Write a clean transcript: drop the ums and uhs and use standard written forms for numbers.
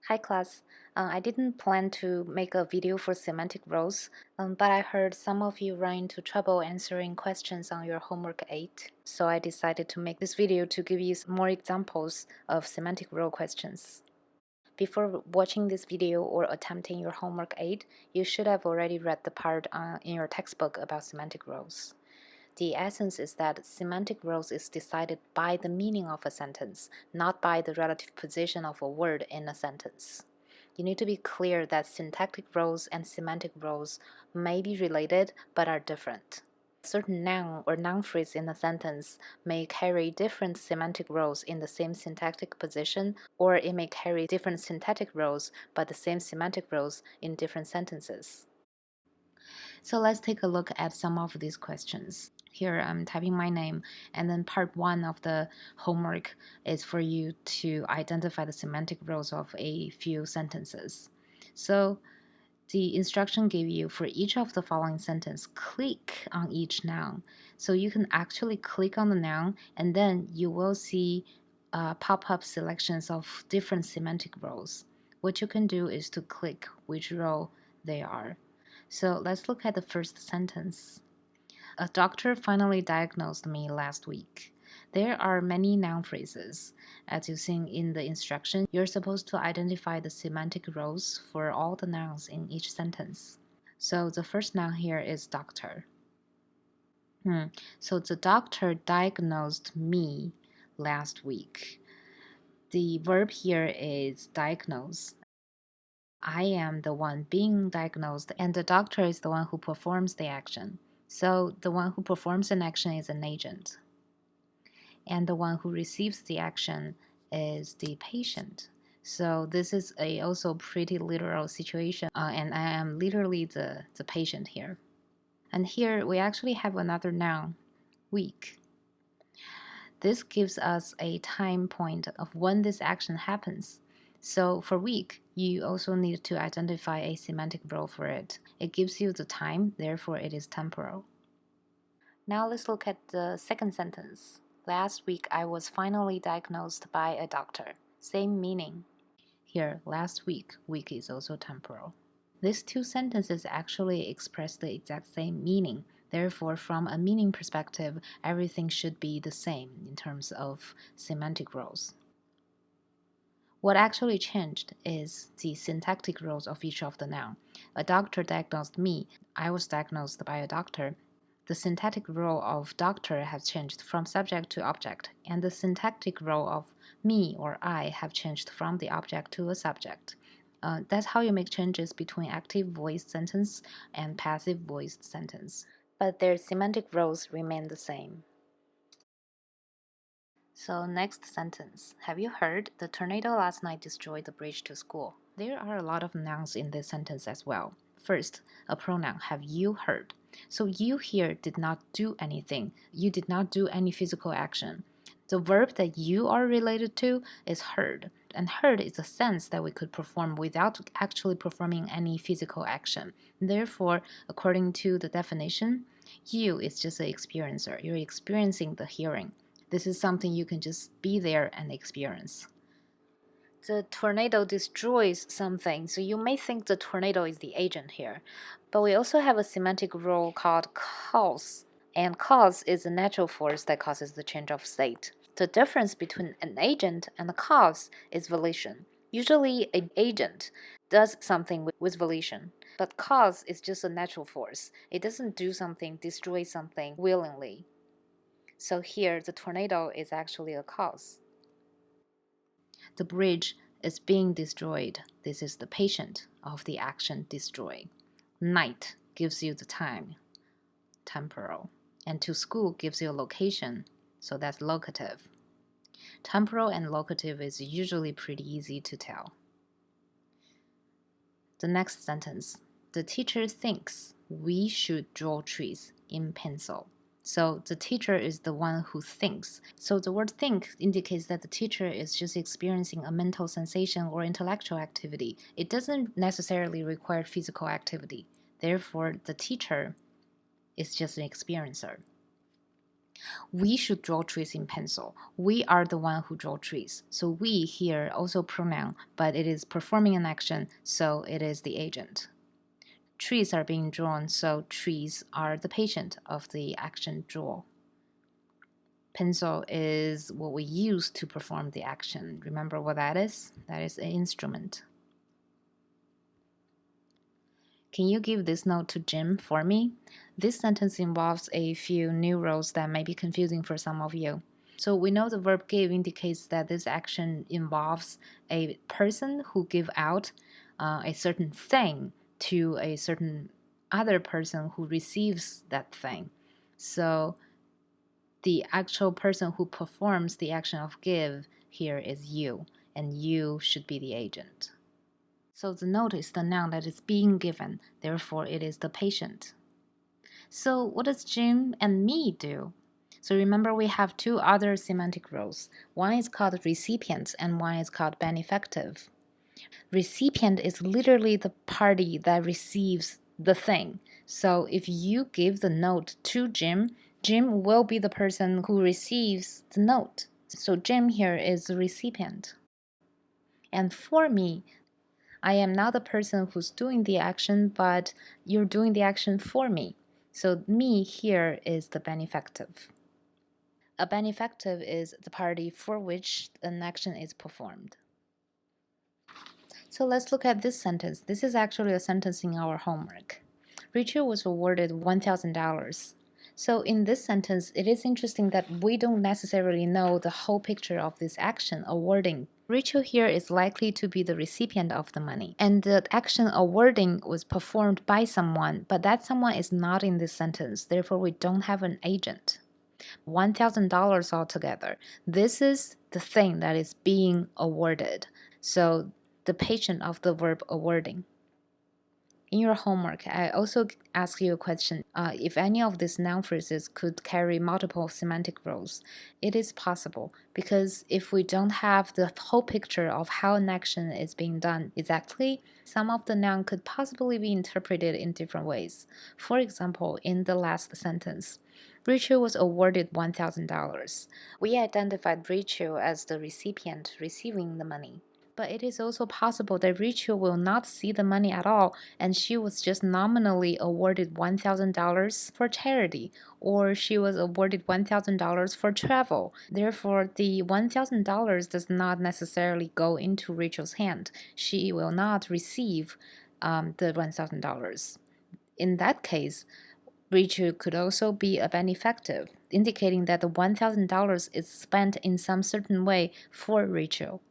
Hi class, I didn't plan to make a video for semantic roles, but I heard some of you run into trouble answering questions on your homework 8, so I decided to make this video to give you more examples of semantic role questions. Before watching this video or attempting your homework 8, you should have already read the part in your textbook about semantic roles. The essence is that semantic roles is decided by the meaning of a sentence, not by the relative position of a word in a sentence. You need to be clear that syntactic roles and semantic roles may be related but are different. A certain noun or noun phrase in a sentence may carry different semantic roles in the same syntactic position, or it may carry different syntactic roles but the same semantic roles in different sentences. So let's take a look at some of these questions. Here I'm typing my name, and then part 1 of the homework is for you to identify the semantic roles of a few sentences. So the instruction gave you for each of the following sentence, click on each noun. So you can actually click on the noun, and then you will see pop-up selections of different semantic roles. What you can do is to click which role they are. So let's look at the first sentence. A doctor finally diagnosed me last week. There are many noun phrases. As you've seen in the instruction, you're supposed to identify the semantic roles for all the nouns in each sentence. So the first noun here is doctor. So the doctor diagnosed me last week. The verb here is diagnose. I am the one being diagnosed, and the doctor is the one who performs the action. So the one who performs an action is an agent, and the one who receives the action is the patient. So this is a also pretty literal situation, and I am literally the patient here. And here we actually have another noun, week. This gives us a time point of when this action happens. So for week, you also need to identify a semantic role for it. It gives you the time, therefore it is temporal. Now let's look at the second sentence. Last week I was finally diagnosed by a doctor. Same meaning. Here, last week, week is also temporal. These two sentences actually express the exact same meaning. Therefore, from a meaning perspective, everything should be the same in terms of semantic roles. What actually changed is the syntactic roles of each of the noun. A doctor diagnosed me. I was diagnosed by a doctor. The syntactic role of doctor has changed from subject to object, and the syntactic role of me or I have changed from the object to a subject. That's how you make changes between active voiced sentence and passive voiced sentence. But their semantic roles remain the same. So next sentence. Have you heard? The tornado last night destroyed the bridge to school. There are a lot of nouns in this sentence as well. First, a pronoun. Have you heard? So you here did not do anything. You did not do any physical action. The verb that you are related to is heard. And heard is a sense that we could perform without actually performing any physical action. Therefore, according to the definition, you is just an experiencer. You're experiencing the hearing. This is something you can just be there and experience. The tornado destroys something, so you may think the tornado is the agent here. But we also have a semantic role called cause, and cause is a natural force that causes the change of state. The difference between an agent and a cause is volition. Usually, an agent does something with volition, but cause is just a natural force. It doesn't do something, destroy something willingly. So here, the tornado is actually a cause. The bridge is being destroyed. This is the patient of the action destroy. Night gives you the time, temporal. And to school gives you a location, so that's locative. Temporal and locative is usually pretty easy to tell. The next sentence. The teacher thinks we should draw trees in pencil. So the teacher is the one who thinks. So the word think indicates that the teacher is just experiencing a mental sensation or intellectual activity. It doesn't necessarily require physical activity. Therefore, the teacher is just an experiencer. We should draw trees in pencil. We are the one who draw trees. So we here also pronoun, but it is performing an action, so it is the agent. Trees are being drawn, so trees are the patient of the action draw. Pencil is what we use to perform the action. Remember what that is? That is an instrument. Can you give this note to Jim for me? This sentence involves a few new roles that may be confusing for some of you. So we know the verb give indicates that this action involves a person who give out a certain thing to a certain other person who receives that thing. So the actual person who performs the action of give here is you, and you should be the agent. So the note is the noun that is being given, therefore it is the patient. So what does Jim and me do? So remember we have two other semantic roles. One is called recipient and one is called benefactive. Recipient is literally the party that receives the thing. So if you give the note to Jim, Jim will be the person who receives the note. So Jim here is the recipient. And for me, I am not the person who's doing the action, but you're doing the action for me. So me here is the benefactive. A benefactive is the party for which an action is performed. So let's look at this sentence. This is actually a sentence in our homework. Rachel was awarded $1,000. So in this sentence, it is interesting that we don't necessarily know the whole picture of this action, awarding. Rachel here is likely to be the recipient of the money, and the action awarding was performed by someone, but that someone is not in this sentence, therefore we don't have an agent. $1,000 altogether. This is the thing that is being awarded. So the patient of the verb awarding. In your homework, I also ask you a question. If any of these noun phrases could carry multiple semantic roles, it is possible because if we don't have the whole picture of how an action is being done exactly, some of the noun could possibly be interpreted in different ways. For example, in the last sentence, Rachel was awarded $1,000. We identified Rachel as the recipient receiving the money. But it is also possible that Rachel will not see the money at all and she was just nominally awarded $1,000 for charity, or she was awarded $1,000 for travel. Therefore, the $1,000 does not necessarily go into Rachel's hand. She will not receive the $1,000. In that case, Rachel could also be a benefactive, indicating that the $1,000 is spent in some certain way for Rachel.